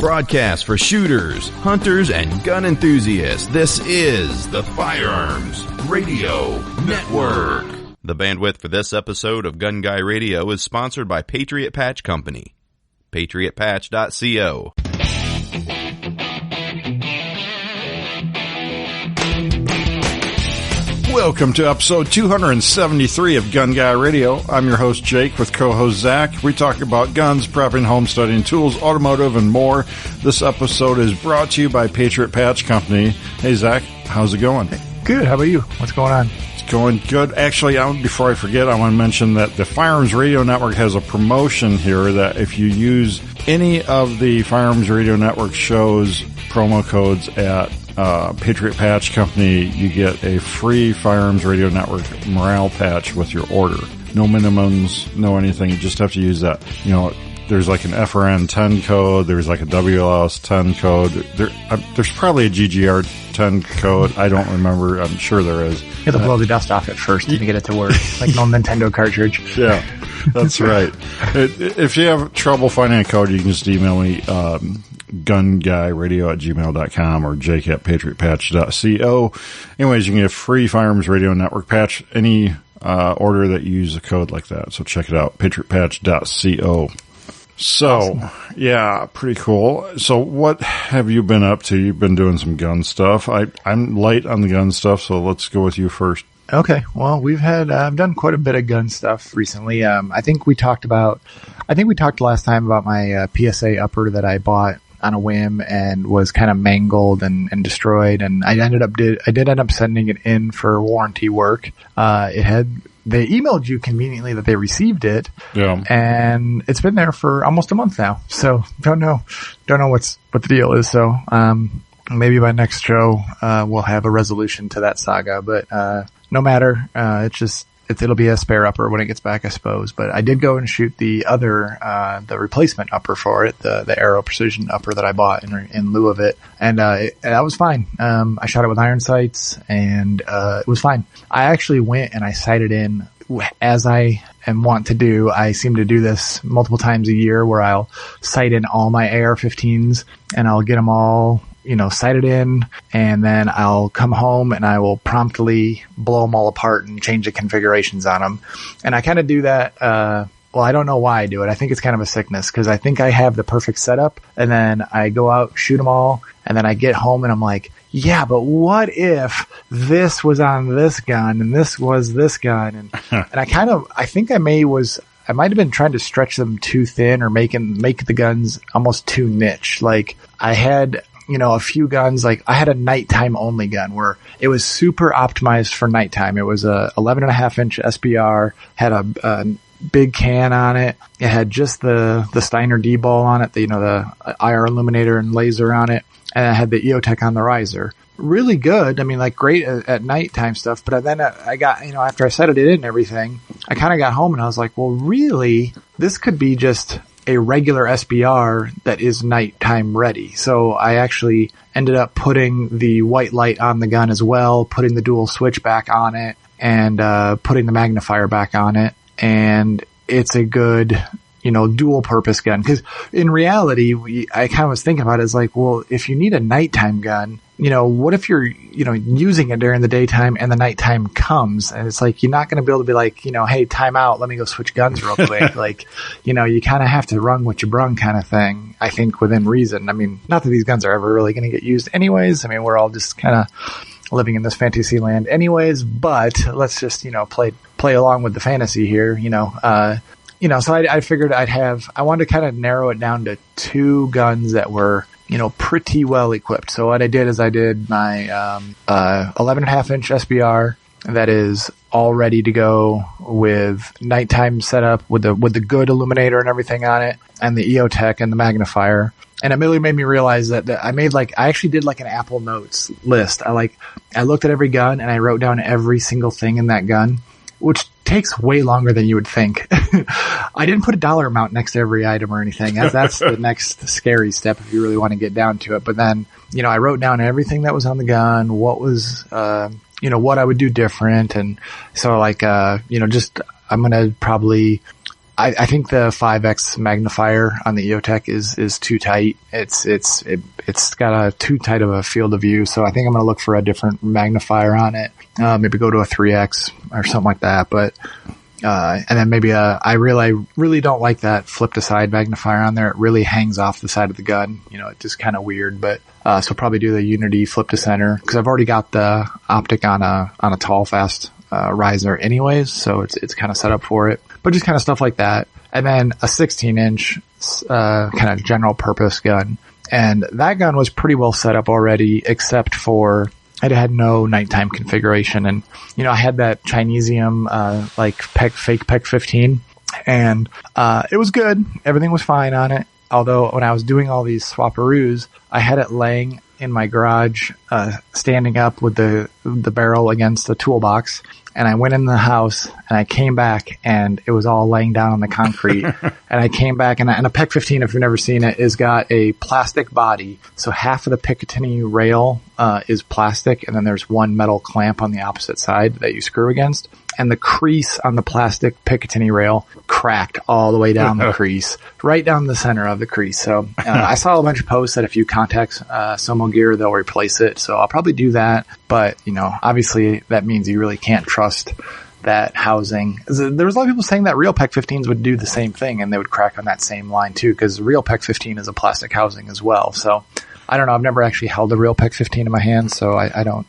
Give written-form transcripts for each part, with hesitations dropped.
broadcast for shooters, hunters, and gun enthusiasts. This is the Firearms Radio Network. The bandwidth for this episode of Gun Guy Radio is sponsored by Patriot Patch Company. PatriotPatch.co. Welcome to episode 273 of Gun Guy Radio. I'm your host, Jake, with co-host Zach. We talk about guns, prepping, homesteading, tools, automotive, and more. This episode is brought to you by Patriot Patch Company. Hey, Zach, how's it going? Good. How about you? What's going on? It's going good. Actually, before I forget, I want to mention that the Firearms Radio Network has a promotion here that if you use any of the Firearms Radio Network shows promo codes at Patriot Patch Company, you get a free Firearms Radio Network morale patch with your order. No minimums, no anything. You just have to use that. You know, there's like an FRN 10 code. There's like a WLS 10 code. There's probably a GGR 10 code. I don't remember. I'm sure there is. You have to blow the dust off it first to get it to work. Like an old Nintendo cartridge. Yeah, that's right. If you have trouble finding a code, you can just email me, gunguyradio@gmail.com or jake@patriotpatch.co. Anyways, you can get a free Firearms Radio Network patch any order that you use a code like that. So check it out, patriotpatch.co. So, awesome. Yeah, pretty cool. So what have you been up to? You've been doing some gun stuff. I'm light on the gun stuff, so let's go with you first. Okay. Well, I've done quite a bit of gun stuff recently. I think we talked last time about my PSA upper that I bought on a whim and was kind of mangled and destroyed. And I did end up sending it in for warranty work. They emailed you conveniently that they received it. Yeah. And it's been there for almost a month now. So don't know what the deal is. So, maybe by next show, we'll have a resolution to that saga, but, no matter, it'll be a spare upper when it gets back, I suppose. But I did go and shoot the the replacement upper for it, the Aero Precision upper that I bought in lieu of it. And, that was fine. I shot it with iron sights and, it was fine. I actually went and I sighted in, as I am wont to do. I seem to do this multiple times a year where I'll sight in all my AR-15s and I'll get them all, sighted in, and then I'll come home and I will promptly blow them all apart and change the configurations on them. And I kind of do that, I don't know why I do it. I think it's kind of a sickness because I think I have the perfect setup, and then I go out, shoot them all, and then I get home and I'm like, yeah, but what if this was on this gun and this was this gun? And I think I might have been trying to stretch them too thin or make the guns almost too niche. Like I had, a few guns, like I had a nighttime only gun where it was super optimized for nighttime. It was a 11.5-inch SBR, had a big can on it. It had just the Steiner D-ball on it, the IR illuminator and laser on it. And I had the EOTech on the riser. Really good. I mean, like great at nighttime stuff. But then I got, after I set it in and everything, I kind of got home and I was like, well, really, this could be just a regular SBR that is nighttime ready. So I actually ended up putting the white light on the gun as well, putting the dual switch back on it, and putting the magnifier back on it. And it's a good, dual purpose gun. Because in reality, I kind of was thinking about it as like, well, if you need a nighttime gun, what if you're, using it during the daytime and the nighttime comes, and it's like, you're not going to be able to be like, hey, time out, let me go switch guns real quick. Like, you kind of have to run what you brung kind of thing, I think, within reason. I mean, not that these guns are ever really going to get used anyways. I mean, we're all just kind of living in this fantasy land anyways, but let's just, play along with the fantasy here, so I figured I wanted to kind of narrow it down to two guns that were, pretty well equipped. So what I did is I did my 11.5-inch SBR that is all ready to go with nighttime setup with the good illuminator and everything on it, and the EOTech and the magnifier. And it really made me realize that I actually did like an Apple Notes list. I looked at every gun and I wrote down every single thing in that gun, which takes way longer than you would think. I didn't put a dollar amount next to every item or anything. That's the next scary step if you really want to get down to it. But then, I wrote down everything that was on the gun, what was, what I would do different. And so I'm going to probably I think the 5x magnifier on the EOTech is too tight. It's got a too tight of a field of view. So I think I'm going to look for a different magnifier on it. Maybe go to a 3x or something like that. But, and then maybe I really don't like that flip to side magnifier on there. It really hangs off the side of the gun. It's just kind of weird, but, so probably do the Unity flip to center because I've already got the optic on a tall, fast, riser anyways. So it's kind of set up for it, but just kind of stuff like that. And then a 16-inch, kind of general purpose gun. And that gun was pretty well set up already, except for it had no nighttime configuration. And, I had that Chinesium, fake PEC 15 and, it was good. Everything was fine on it. Although when I was doing all these swaparoos, I had it laying in my garage, standing up with the barrel against the toolbox. And I went in the house and I came back and it was all laying down on the concrete. And I came back and a PEC 15, if you've never seen it, is got a plastic body. So half of the Picatinny rail, is plastic. And then there's one metal clamp on the opposite side that you screw against. And the crease on the plastic Picatinny rail cracked all the way down the crease, right down the center of the crease. So I saw a bunch of posts that if you contact Somo Gear, they'll replace it. So I'll probably do that. But, obviously that means you really can't trust that housing. There was a lot of people saying that real PEC 15s would do the same thing and they would crack on that same line too, because real PEC 15 is a plastic housing as well. So I don't know. I've never actually held a real PEC 15 in my hand, so I don't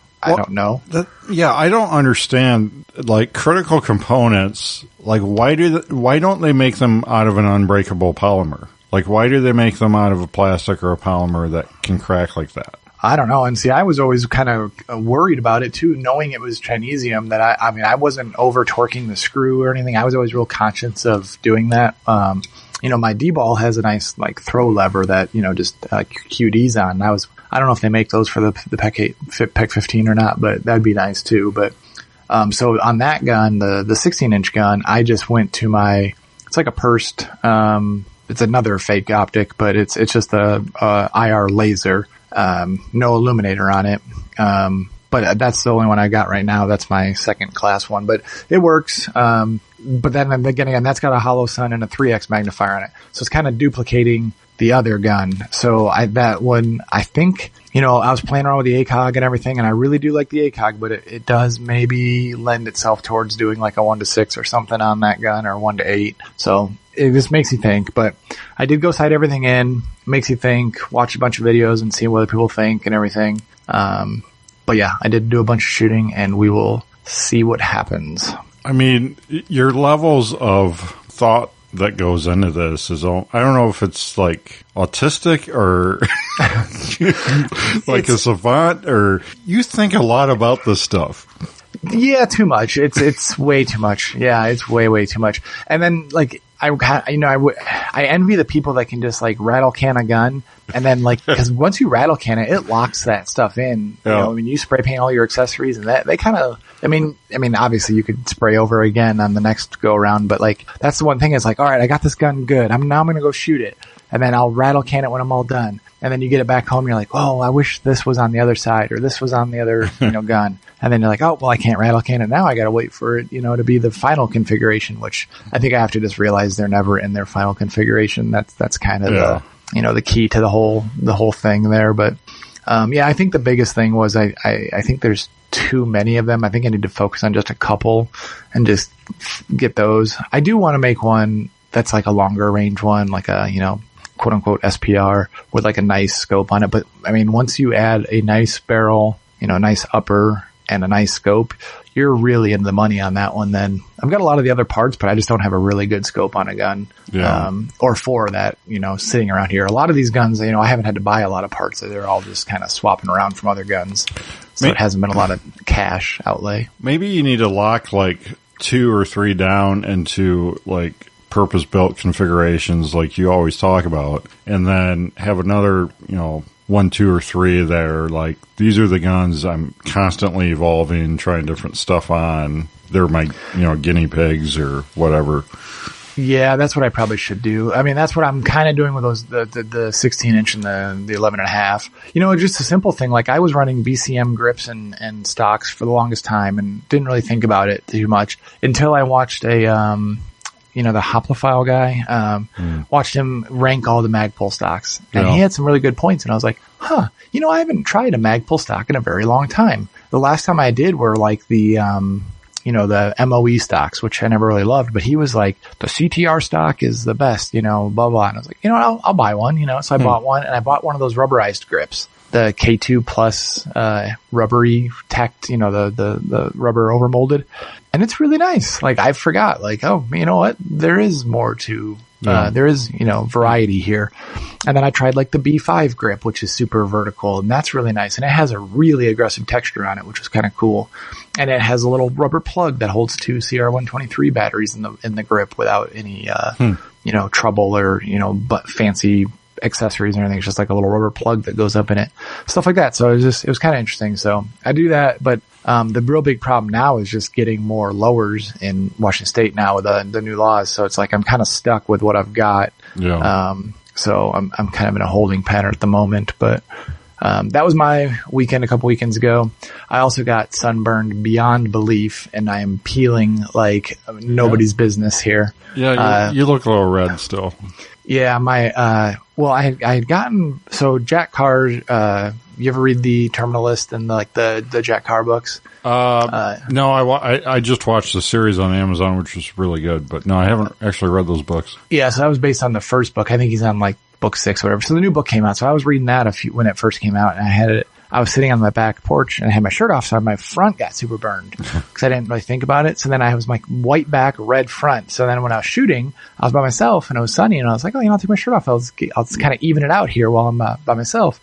know. I don't understand, critical components, why don't they make them out of an unbreakable polymer? Why do they make them out of a plastic or a polymer that can crack like that? I don't know. And see, I was always kind of worried about it too, knowing it was Chinesium, that I wasn't over torquing the screw or anything. I was always real conscious of doing that. My D-ball has a nice throw lever that, just QD's on. I don't know if they make those for the PEC 15 or not, but that'd be nice too. But, so on that gun, the 16-inch gun, I just went to it's like a pursed, it's another fake optic, but it's just a IR laser, no illuminator on it. But that's the only one I got right now. That's my second class one, but it works. But then again, that's got a hollow sun and a 3x magnifier on it. So it's kind of duplicating the other gun. So I think, I was playing around with the ACOG and everything, and I really do like the ACOG, but it does maybe lend itself towards doing like a 1-6 or something on that gun, or 1-8. So it just makes you think, but I did go sight everything in, makes you think, watch a bunch of videos and see what other people think and everything. But yeah, I did do a bunch of shooting and we will see what happens. I mean, your levels of thought that goes into this is, I don't know if it's autistic or a savant, or you think a lot about this stuff. Yeah, too much. It's way too much. Yeah, it's way too much. And then I envy the people that can just rattle can a gun, and then because once you rattle can it, it locks that stuff in. Yeah. You spray paint all your accessories, and that they kind of. I mean, obviously you could spray over again on the next go around, but that's the one thing is all right, I got this gun good. I'm going to go shoot it, and then I'll rattle can it when I'm all done, and then you get it back home, and you're like, oh, I wish this was on the other side, or this was on the other gun. And then you're like, oh, well, I can't rattle can it now. I got to wait for it, to be the final configuration, which I think I have to just realize they're never in their final configuration. That's kind of the key to the whole thing there. But, I think the biggest thing was I think there's too many of them. I think I need to focus on just a couple and just get those. I do want to make one that's a longer range one, a, quote unquote SPR with a nice scope on it. But once you add a nice barrel, nice upper, and a nice scope, you're really in the money on that one. Then I've got a lot of the other parts, but I just don't have a really good scope on a gun. Yeah. Or for that, sitting around here. A lot of these guns, I haven't had to buy a lot of parts. They're all just kind of swapping around from other guns. So it hasn't been a lot of cash outlay. Maybe you need to lock 2 or 3 down into purpose-built configurations like you always talk about, and then have another, 1, 2, or 3 there. These are the guns I'm constantly evolving, trying different stuff on. They're my, guinea pigs or whatever. Yeah, that's what I probably should do. That's what I'm kind of doing with those, the 16-inch and the 11.5. Just a simple thing. I was running BCM grips and stocks for the longest time and didn't really think about it too much until I watched a the Hoplophile guy. Watched him rank all the Magpul stocks, and he had some really good points. And I was like, I haven't tried a Magpul stock in a very long time. The last time I did were like the MOE stocks, which I never really loved, but he was like, the CTR stock is the best, blah, blah. And I was like, I'll buy one, so I bought one, and I bought one of those rubberized grips, the K2 Plus, rubbery tacked, the rubber overmolded. And it's really nice. Like, I forgot, like, you know what? There is more to, there is, variety here. And then I tried like the B5 grip, which is super vertical, and that's really nice. And it has a really aggressive texture on it, which is kind of cool. And it has a little rubber plug that holds 2 CR123 batteries in the grip without any, trouble or, but fancy accessories or anything. It's just like a little rubber plug that goes up in it, stuff like that. So it was kind of interesting. So I do that, but the real big problem now is just getting more lowers in Washington State now with the new laws. So it's like I'm kind of stuck with what I've got. Yeah. So I'm kind of in a holding pattern at the moment, but that was my weekend a couple weekends ago. I also got sunburned beyond belief, and I am peeling like nobody's business here. Yeah, you look a little red still. Yeah, I had gotten, so Jack Carr, you ever read the Terminalist and the Jack Carr books? No, I just watched the series on Amazon, which was really good, but no, I haven't actually read those books. Yeah, so that was based on the first book. I think he's on like book 6 or whatever. So the new book came out. So I was reading that when it first came out, and I was sitting on my back porch and I had my shirt off, so my front got super burned because I didn't really think about it. So then I was like white back, red front. So then when I was shooting, I was by myself and it was sunny, and I was like, I'll take my shirt off. I'll just kind of even it out here while I'm by myself.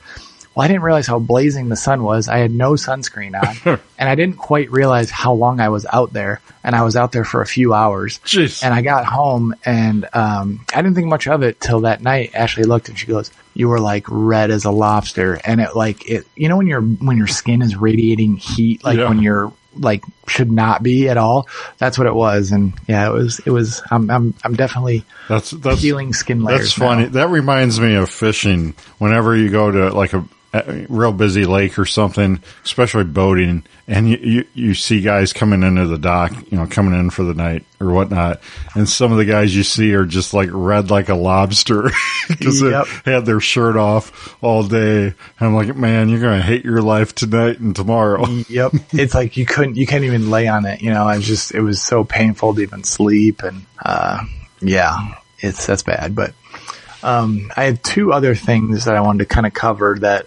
Well, I didn't realize how blazing the sun was. I had no sunscreen on, and I didn't quite realize how long I was out there. And I was out there for a few hours. Jeez. And I got home, and I didn't think much of it till that night. Ashley looked, and she goes, "You were like red as a lobster." And when your skin is radiating heat, when you're like should not be at all. That's what it was. And yeah, it was. I'm definitely that's peeling skin layers. That's funny. Now. That reminds me of fishing. Whenever you go to like a real busy lake or something, especially boating, and you see guys coming into the dock, coming in for the night or whatnot, and some of the guys you see are just like red like a lobster because they had their shirt off all day. And I'm like, man, you're gonna hate your life tonight and tomorrow. Yep, it's like you can't even lay on it. It was so painful to even sleep, and that's bad, but. I had 2 other things that I wanted to kind of cover that,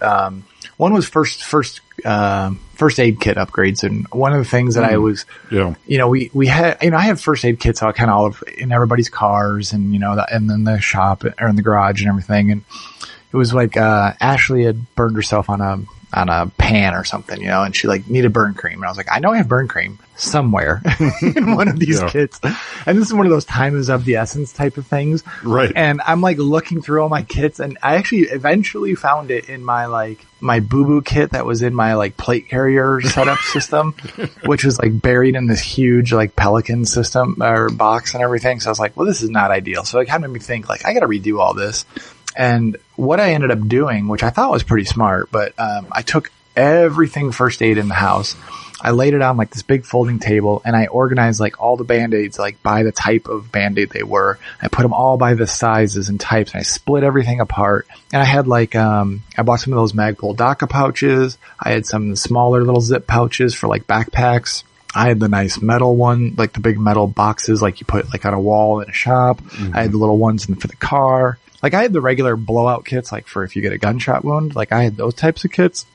one was first aid kit upgrades. And one of the things that I was, we had, I have first aid kits all kind of in everybody's cars and, and then the shop or in the garage and everything. And it was like, Ashley had burned herself on a pan or something, and she like needed burn cream. And I was like, I know I have burn cream somewhere in one of these kits. And this is one of those time is of the essence type of things. Right. And I'm like looking through all my kits, and I actually eventually found it in my boo-boo kit that was in my like plate carrier setup system, which was like buried in this huge like Pelican system or box and everything. So I was like, well, this is not ideal. So it kind of made me think like, I got to redo all this. And what I ended up doing, which I thought was pretty smart, but I took everything first aid in the house. I laid it on like this big folding table, and I organized like all the Band-Aids like by the type of Band-Aid they were. I put them all by the sizes and types, and I split everything apart. And I had like I bought some of those Magpul DACA pouches. I had some smaller little zip pouches for like backpacks. I had the nice metal one, like the big metal boxes like you put like on a wall in a shop. Mm-hmm. I had the little ones for the car. Like I had the regular blowout kits, like for if you get a gunshot wound, like I had those types of kits,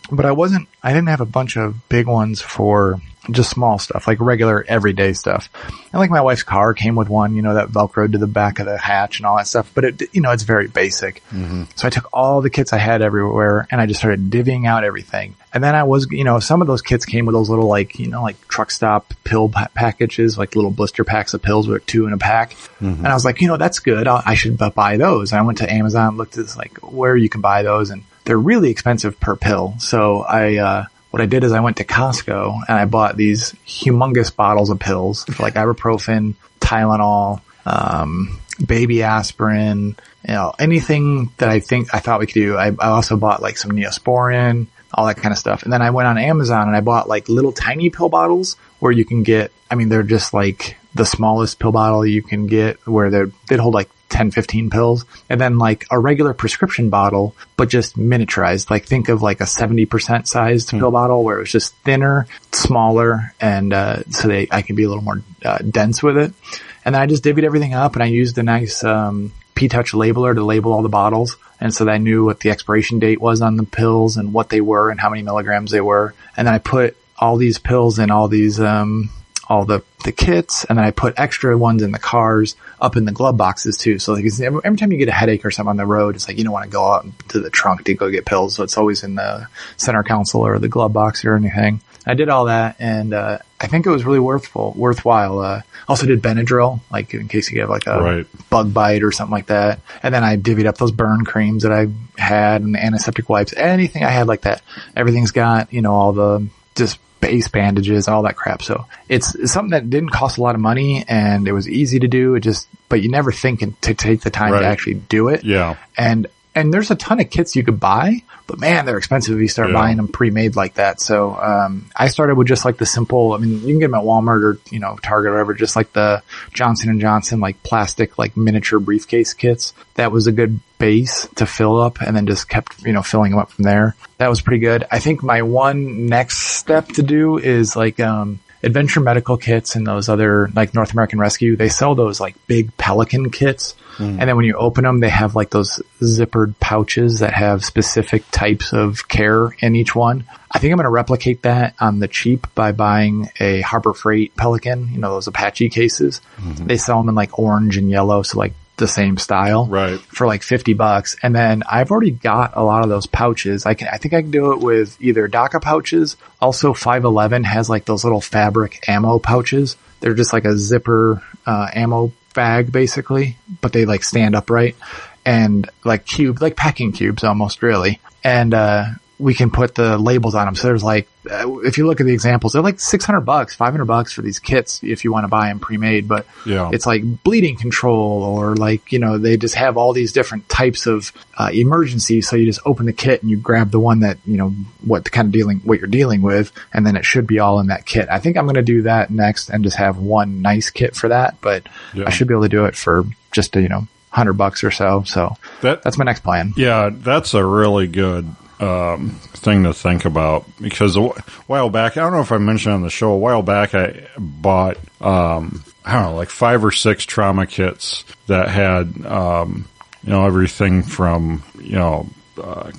but I didn't have a bunch of big ones for just small stuff, like regular everyday stuff. And like my wife's car came with one, that Velcroed to the back of the hatch and all that stuff, but it, it's very basic. Mm-hmm. So I took all the kits I had everywhere and I just started divvying out everything. And then I was, some of those kits came with those little like truck stop pill packages, like little blister packs of pills with 2 in a pack. Mm-hmm. And I was like, that's good. I should buy those. And I went to Amazon, looked at like where you can buy those, and they're really expensive per pill. So what I did is I went to Costco and I bought these humongous bottles of pills like ibuprofen, Tylenol, baby aspirin, anything that I thought we could do. I also bought like some Neosporin, all that kind of stuff. And then I went on Amazon and I bought like little tiny pill bottles where you can get, they're just like the smallest pill bottle you can get, where they'd hold like 10, 15 pills, and then like a regular prescription bottle, but just miniaturized. Like think of like a 70% sized pill bottle where it was just thinner, smaller, and so I can be a little more dense with it. And then I just divvied everything up, and I used a nice P-Touch labeler to label all the bottles. And so that I knew what the expiration date was on the pills and what they were and how many milligrams they were. And then I put all these pills in all these all the kits, and then I put extra ones in the cars up in the glove boxes too. So like every time you get a headache or something on the road, it's like you don't want to go out to the trunk to go get pills. So it's always in the center console or the glove box or anything. I did all that, and I think it was really worthwhile. Also did Benadryl, like in case you have like a bug bite or something like that. And then I divvied up those burn creams that I had and the antiseptic wipes, anything I had like that. Everything's got, all the just base bandages, all that crap. So it's something that didn't cost a lot of money, and it was easy to do. But you never think to take the time to actually do it. Yeah. And there's a ton of kits you could buy, but man, they're expensive if you start buying them pre-made like that. So, I started with just like the simple, you can get them at Walmart or, Target or whatever, just like the Johnson & Johnson, like plastic, like miniature briefcase kits. That was a good base to fill up, and then just kept, filling them up from there. That was pretty good. I think my one next step to do is like, Adventure Medical Kits and those other, like North American Rescue, they sell those like big Pelican kits. And then when you open them, they have like those zippered pouches that have specific types of care in each one. I think I'm going to replicate that on the cheap by buying a Harbor Freight Pelican, those Apache cases. They sell them in like orange and yellow, so like the same style, for like $50. And then I've already got a lot of those pouches. I think I can do it with either DACA pouches. Also 511 has like those little fabric ammo pouches. They're just like a zipper ammo bag basically, but they like stand upright and like packing cubes almost, really. And we can put the labels on them. So there's like, if you look at the examples, they're like $600, $500 for these kits if you want to buy them pre-made. But it's like bleeding control, or like, they just have all these different types of emergencies. So you just open the kit and you grab the one that, what you're dealing with, and then it should be all in that kit. I think I'm going to do that next and just have one nice kit for that. But I should be able to do it for just, $100 or so. So that's my next plan. Yeah, that's a really good thing to think about, because a while back, I don't know if I mentioned on the show, a while back I bought, like 5 or 6 trauma kits that had, everything from,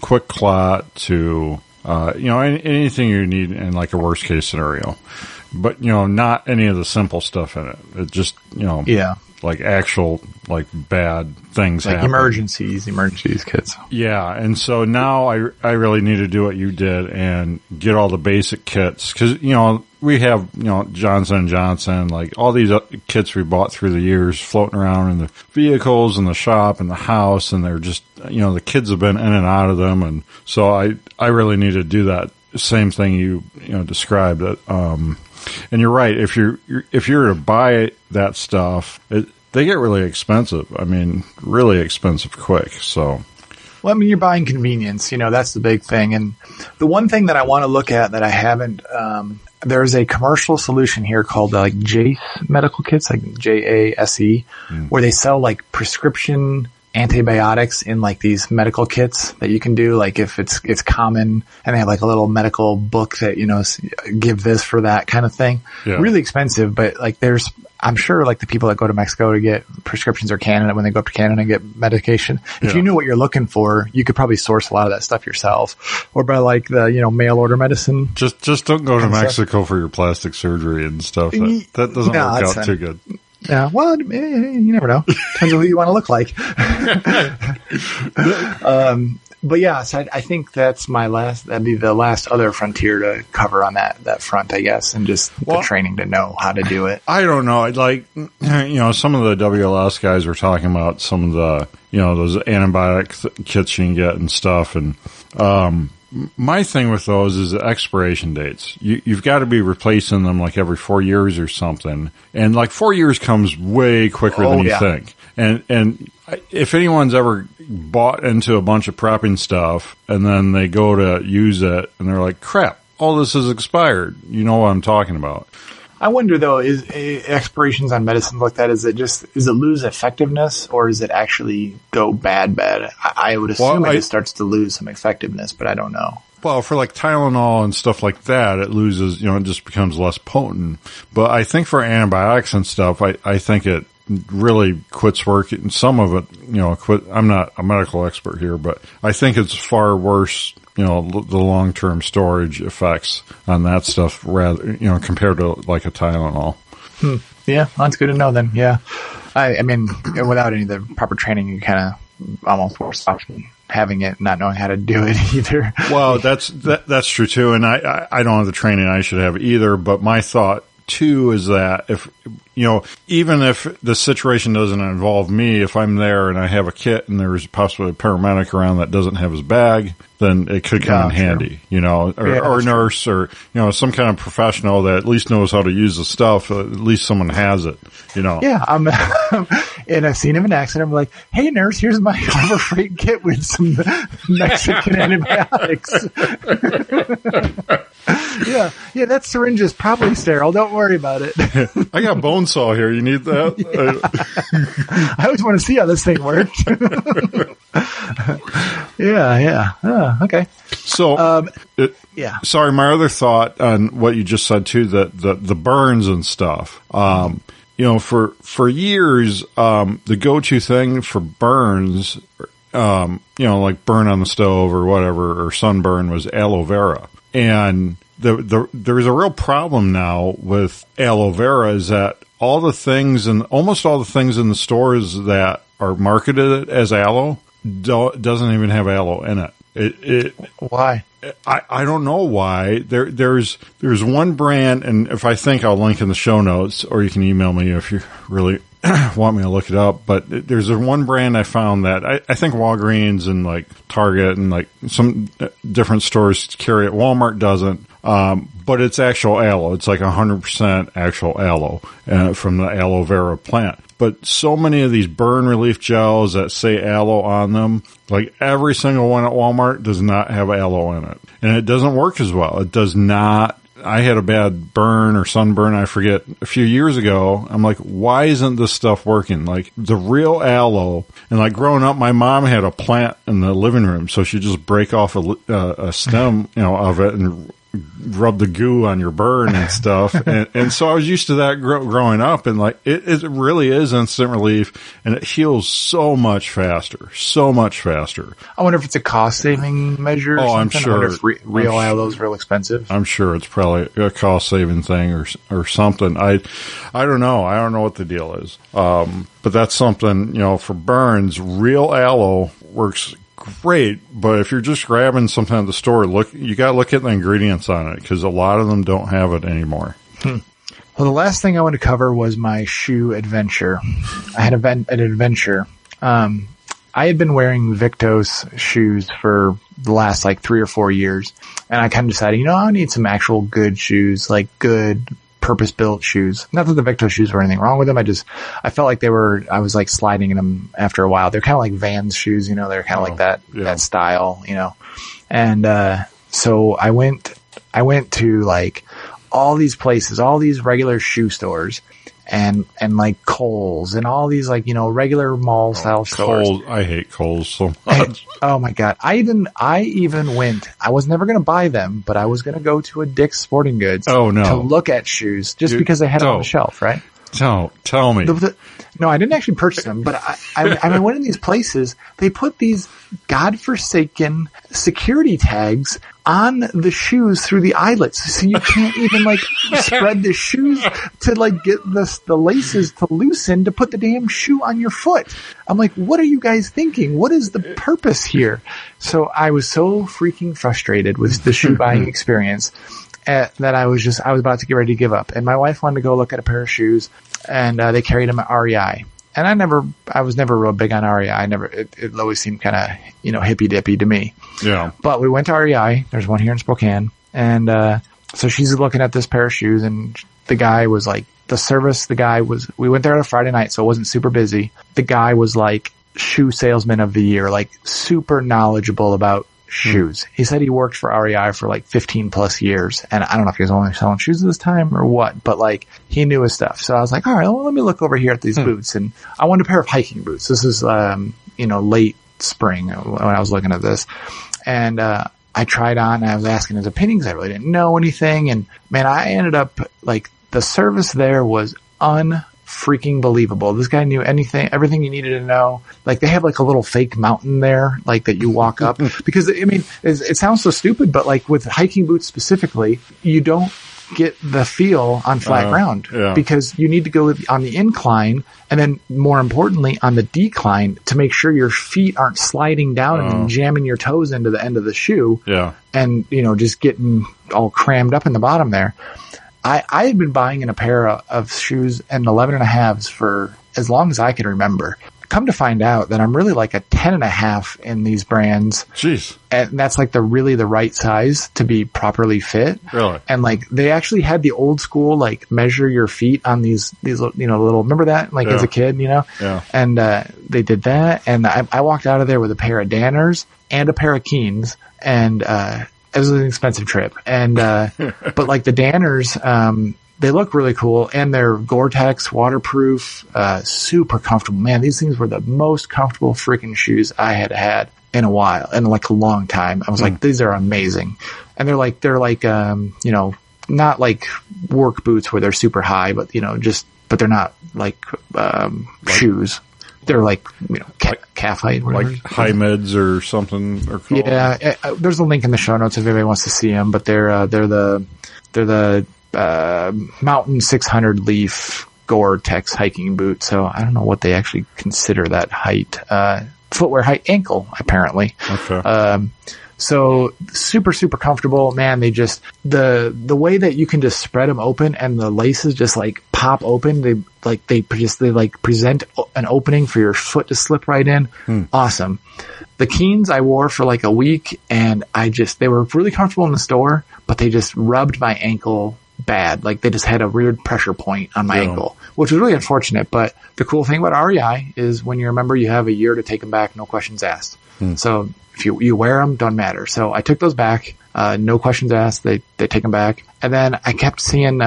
quick clot to, anything you need in like a worst case scenario. But, not any of the simple stuff in it. It just, like actual, like bad things like happen. Emergencies kits. Yeah. And so now I really need to do what you did and get all the basic kits. Cause, we have, Johnson & Johnson, like all these kits we bought through the years floating around in the vehicles and the shop and the house. And they're just, the kids have been in and out of them. And so I really need to do that same thing you described. And you're right. If you're to buy that stuff, they get really expensive. I mean, really expensive quick. So, well, you're buying convenience. That's the big thing. And the one thing that I want to look at that I haven't, there's a commercial solution here called like JASE Medical Kits, like JASE, where they sell like prescription antibiotics in like these medical kits that you can do, like if it's common, and they have like a little medical book that, give this for that kind of thing. Yeah. Really expensive, but like I'm sure like the people that go to Mexico to get prescriptions, or Canada, when they go up to Canada and get medication, if you knew what you're looking for, you could probably source a lot of that stuff yourself, or by like the, mail order medicine. Just don't go to Mexico for your plastic surgery and stuff. That doesn't work out too good. Yeah, well, you never know. Depends on who you want to look like. But yeah, so I think that'd be the last other frontier to cover on that front, I guess, and just the training to know how to do it. I don't know. Like, some of the WLS guys were talking about some of the, those antibiotic kits you can get and stuff. And, my thing with those is the expiration dates. You've got to be replacing them like every 4 years or something. And like 4 years comes way quicker than you think. And if anyone's ever bought into a bunch of prepping stuff and then they go to use it and they're like, crap, all this is expired. You know what I'm talking about. I wonder though, is expirations on medicines like that, is it lose effectiveness or is it actually go bad? I would assume it starts to lose some effectiveness, but I don't know. Well, for like Tylenol and stuff like that, it loses, it just becomes less potent. But I think for antibiotics and stuff, I think it really quits working. Some of it, I'm not a medical expert here, but I think it's far worse, the long-term storage effects on that stuff rather, compared to like a Tylenol. Yeah, that's good to know then. Yeah. I mean, without any of the proper training, you kind of almost worse off having it, not knowing how to do it either. Well, that's true too. And I don't have the training I should have either, but my thought too is that if, even if the situation doesn't involve me, if I'm there and I have a kit and there's possibly a paramedic around that doesn't have his bag, then it could come in handy, or a nurse or, some kind of professional that at least knows how to use the stuff. At least someone has it, Yeah. I'm in a scene of an accident. I'm like, hey nurse, here's my Harbor Freight kit with some Mexican antibiotics. Yeah, that syringe is probably sterile. Don't worry about it. I got a bone saw here. You need that? Yeah. I always want to see how this thing works. Yeah. Oh, okay. So, sorry, my other thought on what you just said too, that the burns and stuff. For years, the go-to thing for burns, like burn on the stove or whatever, or sunburn was aloe vera. And there's a real problem now with aloe vera is that almost all the things in the stores that are marketed as aloe doesn't even have aloe in it. Why? I don't know why. There's one brand, and if I think, I'll link in the show notes, or you can email me if you really want me to look it up. But there's one brand I found that I think Walgreens and like Target and like some different stores carry it. Walmart doesn't. But it's actual aloe. It's like 100% actual aloe from the aloe vera plant. But so many of these burn relief gels that say aloe on them, like every single one at Walmart does not have aloe in it. And it doesn't work as well. It does not. I had a bad burn or sunburn, I forget, a few years ago. I'm like, why isn't this stuff working? Like the real aloe. And like growing up, my mom had a plant in the living room. So she'd just break off a stem, of it and rub the goo on your burn and stuff. and so I was used to that growing up, and like it really is instant relief, and it heals so much faster. I wonder if it's a cost saving measure. Oh, I'm sure. I wonder if real aloe is real expensive. I'm sure it's probably a cost saving thing or something. I don't know. I don't know what the deal is. But that's something, for burns, real aloe works great, but if you're just grabbing something at the store, you got to look at the ingredients on it because a lot of them don't have it anymore. Well, the last thing I wanted to cover was my shoe adventure. I had an adventure. I had been wearing Victos shoes for the last 3 or 4 years, and I kind of decided, I need some actual good shoes, like good purpose-built shoes. Not that the Victo shoes were anything wrong with them. I felt like I was sliding in them after a while. They're kind of like Vans shoes, they're kind of like that style, And, so I went to all these places, all these regular shoe stores and Kohl's and all these regular mall style stores. I hate Kohl's so much. Oh my God. I even went, I was never going to buy them, but I was going to go to a Dick's Sporting Goods to look at shoes just because they had them on the shelf, right? Tell me. No, I didn't actually purchase them, but I went in these places. They put these godforsaken security tags on the shoes through the eyelets, so you can't even spread the shoes to get the laces to loosen to put the damn shoe on your foot. I'm like, what are you guys thinking? What is the purpose here? So I was so freaking frustrated with the shoe buying experience that I was about to get ready to give up. And my wife wanted to go look at a pair of shoes, and they carried them at REI. And I was never real big on REI. It always seemed kind of, hippy dippy to me. Yeah. But we went to REI. There's one here in Spokane. And, so she's looking at this pair of shoes, and the guy was we went there on a Friday night, so it wasn't super busy. The guy was shoe salesman of the year, super knowledgeable about shoes. He said he worked for REI for like 15 plus years. And I don't know if he was only selling shoes at this time or what, but like he knew his stuff. So I was like, all right, well, let me look over here at these boots. And I wanted a pair of hiking boots. This is, late spring when I was looking at this. And, I tried on and I was asking his opinions. I really didn't know anything. And man, I ended up like the service there was unfreaking believable. This guy knew everything you needed to know. Like they have like a little fake mountain there, like that you walk up because I mean, it sounds so stupid, but like with hiking boots specifically, you don't get the feel on flat ground because you need to go on the incline and then more importantly on the decline to make sure your feet aren't sliding down and jamming your toes into the end of the shoe and just getting all crammed up in the bottom there. I had been buying in a pair of shoes and 11.5s for as long as I can remember. Come to find out that I'm really like a 10.5 in these brands. Jeez. And that's like the right size to be properly fit. Really? And like they actually had the old school, like measure your feet on these little, remember that like as a kid, Yeah. and, they did that. And I walked out of there with a pair of Danners and a pair of Keens and, it was an expensive trip. And, but like the Danners, they look really cool and they're Gore-Tex, waterproof, super comfortable. Man, these things were the most comfortable freaking shoes I had in a while, in like a long time. I was like, these are amazing. And they're like, not like work boots where they're super high, but but they're not like, shoes. They're like, calf height, whatever. Like high mids or something. Yeah. There's a link in the show notes if anybody wants to see them, but they're the Mountain 600 Leaf Gore-Tex hiking boot. So I don't know what they actually consider that height. Footwear height, ankle, apparently. Okay. So super, super comfortable. Man, they just, the way that you can just spread them open and the laces just like pop open. They present an opening for your foot to slip right in. Awesome. The Keens I wore for like a week and they were really comfortable in the store, but they just rubbed my ankle bad. Like they just had a weird pressure point on my ankle, which was really unfortunate. But the cool thing about REI is when you're a member, you have a year to take them back. No questions asked. So if you wear them, don't matter. So I took those back. No questions asked. They take them back. And then I kept seeing,